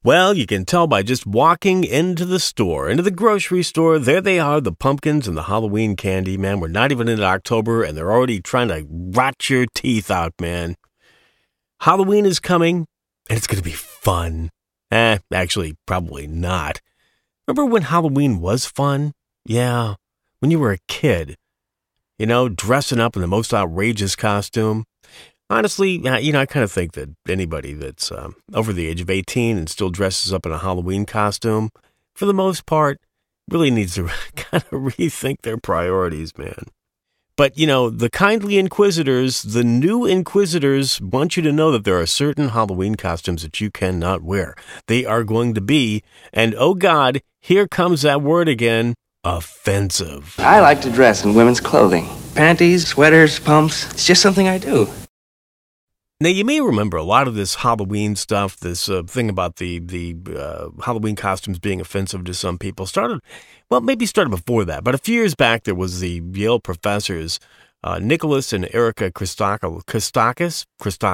Well, you can tell by just walking into the grocery store. There they are, the pumpkins and the Halloween candy, man. We're not even into October, and they're already trying to rot your teeth out, man. Halloween is coming, and it's going to be fun. Actually, probably not. Remember when Halloween was fun? Yeah, when you were a kid. You know, dressing up in the most outrageous costume. Honestly, I kind of think that anybody that's over the age of 18 and still dresses up in a Halloween costume, for the most part, really needs to kind of rethink their priorities, man. But, the kindly inquisitors, the new inquisitors, want you to know that there are certain Halloween costumes that you cannot wear. They are going to be, and oh God, here comes that word again, offensive. I like to dress in women's clothing. Panties, sweaters, pumps. It's just something I do. Now, you may remember a lot of this Halloween stuff, this thing about the Halloween costumes being offensive to some people started before that. But a few years back, there was the Yale professors, Nicholas and Erica Christakis.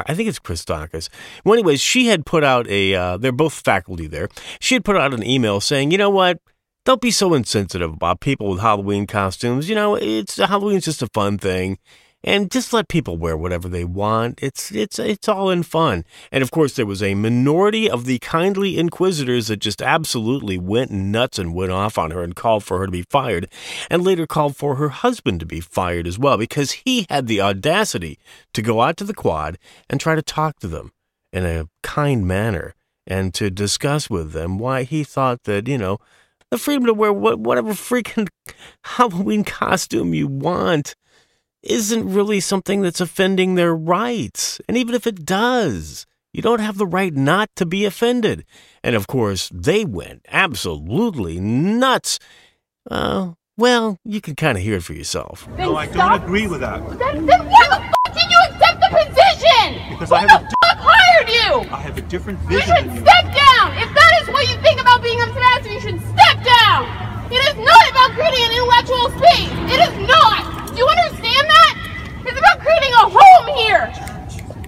I think it's Christakis. Well, anyways, she had put out they're both faculty there. She had put out an email saying, you know what? Don't be so insensitive about people with Halloween costumes. Halloween's just a fun thing. And just let people wear whatever they want. It's all in fun. And of course, there was a minority of the kindly inquisitors that just absolutely went nuts and went off on her and called for her to be fired, and later called for her husband to be fired as well, because he had the audacity to go out to the quad and try to talk to them in a kind manner and to discuss with them why he thought that, the freedom to wear whatever freaking Halloween costume you want isn't really something that's offending their rights. And even if it does, you don't have the right not to be offended. And of course, they went absolutely nuts. Well, you can kind of hear it for yourself. No, I don't agree with that. Then why the fuck did you accept the position? Because Who the fuck hired you? I have a different You vision should than you. step down. If that is what you think about being unsensitive, you should step down. It is not about creating an intellectual space. It is not. Do you understand that? It's about creating a home here.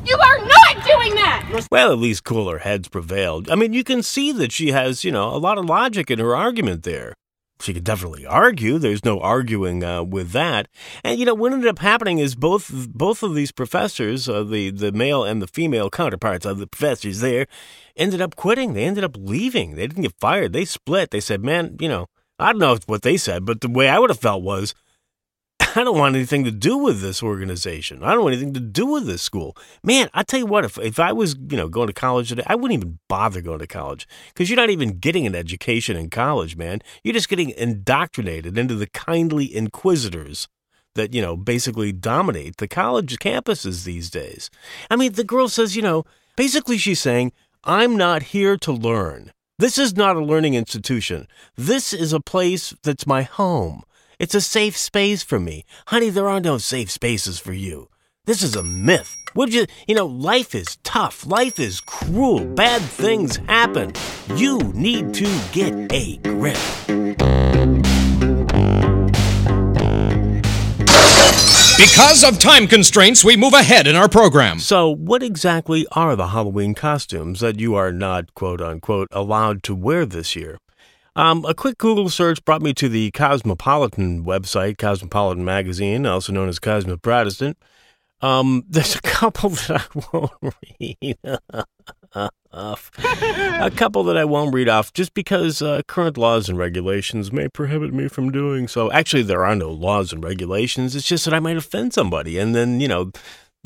You are not doing that. Well, at least cooler heads prevailed. I mean, you can see that she has, a lot of logic in her argument there. She could definitely argue. There's no arguing with that. And, what ended up happening is both of these professors, the male and the female counterparts of the professors there, ended up quitting. They ended up leaving. They didn't get fired. They split. They said, man, I don't know what they said, but the way I would have felt was, I don't want anything to do with this organization. I don't want anything to do with this school. Man, I tell you what, if I was, going to college today, I wouldn't even bother going to college, because you're not even getting an education in college, man. You're just getting indoctrinated into the kindly inquisitors that, basically dominate the college campuses these days. I mean, the girl says, basically she's saying, I'm not here to learn. This is not a learning institution. This is a place that's my home. It's a safe space for me. Honey, there are no safe spaces for you. This is a myth. Life is tough. Life is cruel. Bad things happen. You need to get a grip. Because of time constraints, we move ahead in our program. So what exactly are the Halloween costumes that you are not, quote-unquote, allowed to wear this year? A quick Google search brought me to the Cosmopolitan website, Cosmopolitan magazine, also known as Cosmo Protestant. There's a couple that I won't read off. A couple that I won't read off just because current laws and regulations may prohibit me from doing so. Actually, there are no laws and regulations. It's just that I might offend somebody, and then,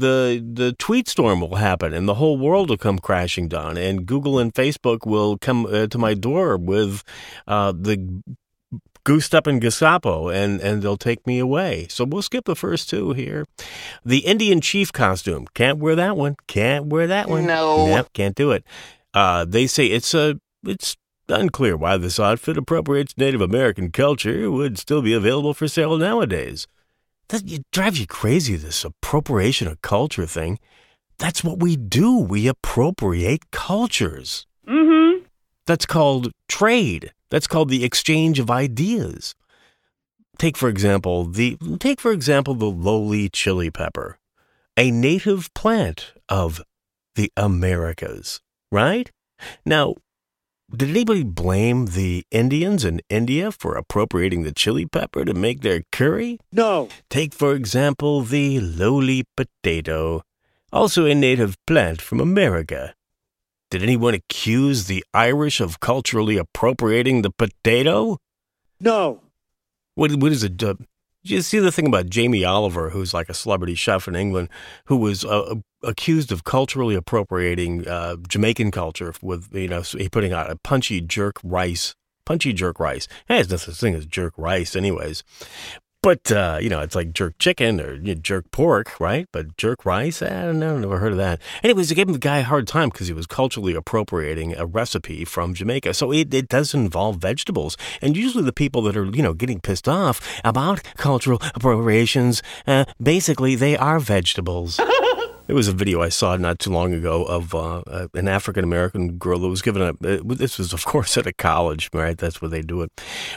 the tweet storm will happen and the whole world will come crashing down, and Google and Facebook will come to my door with the goosed up in Gestapo and they'll take me away. So we'll skip the first two here. The Indian chief costume. Can't wear that one. No. Yep, can't do it. They say it's unclear why this outfit appropriates Native American culture would still be available for sale nowadays. That drives you crazy, this appropriation of culture thing. That's what we do. We appropriate cultures. Mm-hmm. That's called trade. That's called the exchange of ideas. Take for example the lowly chili pepper, a native plant of the Americas, right? Now, Did anybody blame the Indians in India for appropriating the chili pepper to make their curry? No. Take, for example, the lowly potato, also a native plant from America. Did anyone accuse the Irish of culturally appropriating the potato? No. What is it? Did you see the thing about Jamie Oliver, who's like a celebrity chef in England, who was accused of culturally appropriating Jamaican culture with, he putting out a punchy jerk rice. Hey, there's no such thing as jerk rice anyways. But, it's like jerk chicken or jerk pork, right? But jerk rice, I don't know, never heard of that. Anyways, they gave the guy a hard time because he was culturally appropriating a recipe from Jamaica. So it does involve vegetables. And usually the people that are, getting pissed off about cultural appropriations, basically they are vegetables. There was a video I saw not too long ago of an African-American girl that was given this was, of course, at a college, right? That's where they do it.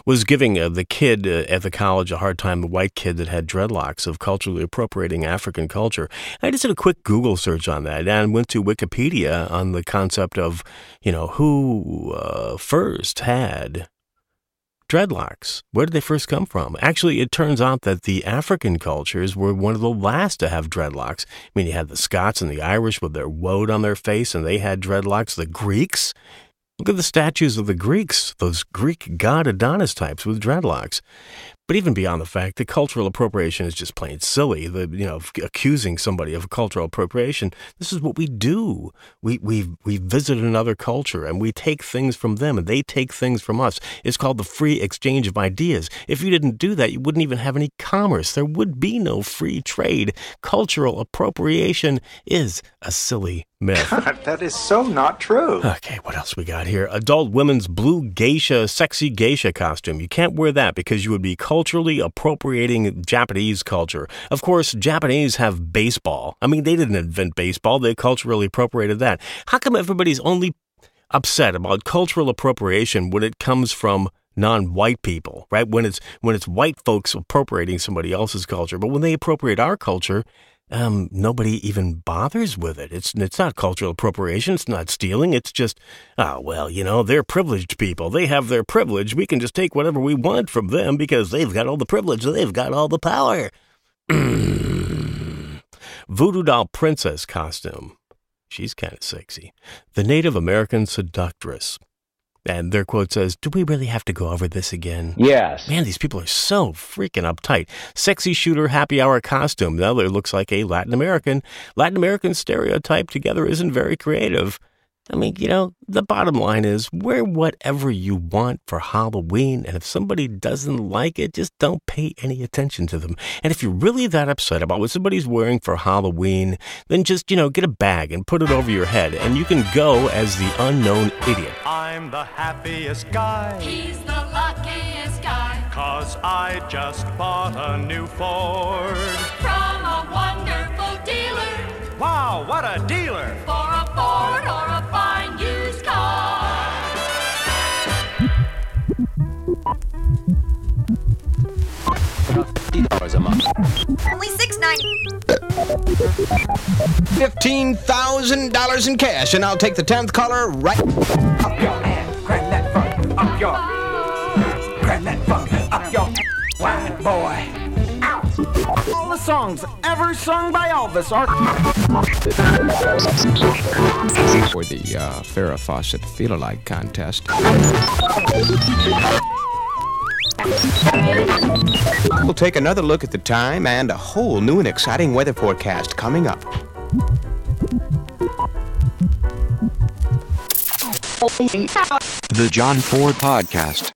Was giving the kid at the college a hard time, the white kid that had dreadlocks, of culturally appropriating African culture. I just did a quick Google search on that and went to Wikipedia on the concept of, who first had dreadlocks. Where did they first come from? Actually, it turns out that the African cultures were one of the last to have dreadlocks. I mean, you had the Scots and the Irish with their woad on their face, and they had dreadlocks. The Greeks, look at the statues of the Greeks, those Greek god Adonis types with dreadlocks. But even beyond the fact that cultural appropriation is just plain silly, accusing somebody of cultural appropriation, this is what we do. We visit another culture and we take things from them and they take things from us. It's called the free exchange of ideas. If you didn't do that, you wouldn't even have any commerce. There would be no free trade. Cultural appropriation is a silly myth. God, that is so not true. Okay, what else we got here? Adult women's blue sexy geisha costume. You can't wear that because you would be culturally appropriating Japanese culture. Of course, Japanese have baseball. I mean, they didn't invent baseball. They culturally appropriated that. How come everybody's only upset about cultural appropriation when it comes from non-white people, right? When it's white folks appropriating somebody else's culture. But when they appropriate our culture, nobody even bothers with it. It's not cultural appropriation. It's not stealing. It's just, they're privileged people. They have their privilege. We can just take whatever we want from them because they've got all the privilege. They've got all the power. Voodoo doll princess costume. She's kind of sexy. The Native American seductress. And their quote says, "Do we really have to go over this again?" Yes. Man, these people are so freaking uptight. Sexy shooter happy hour costume. Now it looks like a Latin American stereotype together isn't very creative. I mean, the bottom line is wear whatever you want for Halloween. And if somebody doesn't like it, just don't pay any attention to them. And if you're really that upset about what somebody's wearing for Halloween, then just, get a bag and put it over your head. And you can go as the unknown idiot. I'm the happiest guy. He's the luckiest guy. 'Cause I just bought a new Ford. From a wonderful dealer. Wow, what a dealer! For a Ford or a fine used car. $50 a month. Only $6.90. $15,000 in cash, and I'll take the 10th caller right. Up your hand, grab that funk, up your. Grab that funk, up your. White boy. All the songs ever sung by Elvis are For the Farrah Fawcett Feel-Alike contest. We'll take another look at the time and a whole new and exciting weather forecast coming up. The John Ford Podcast.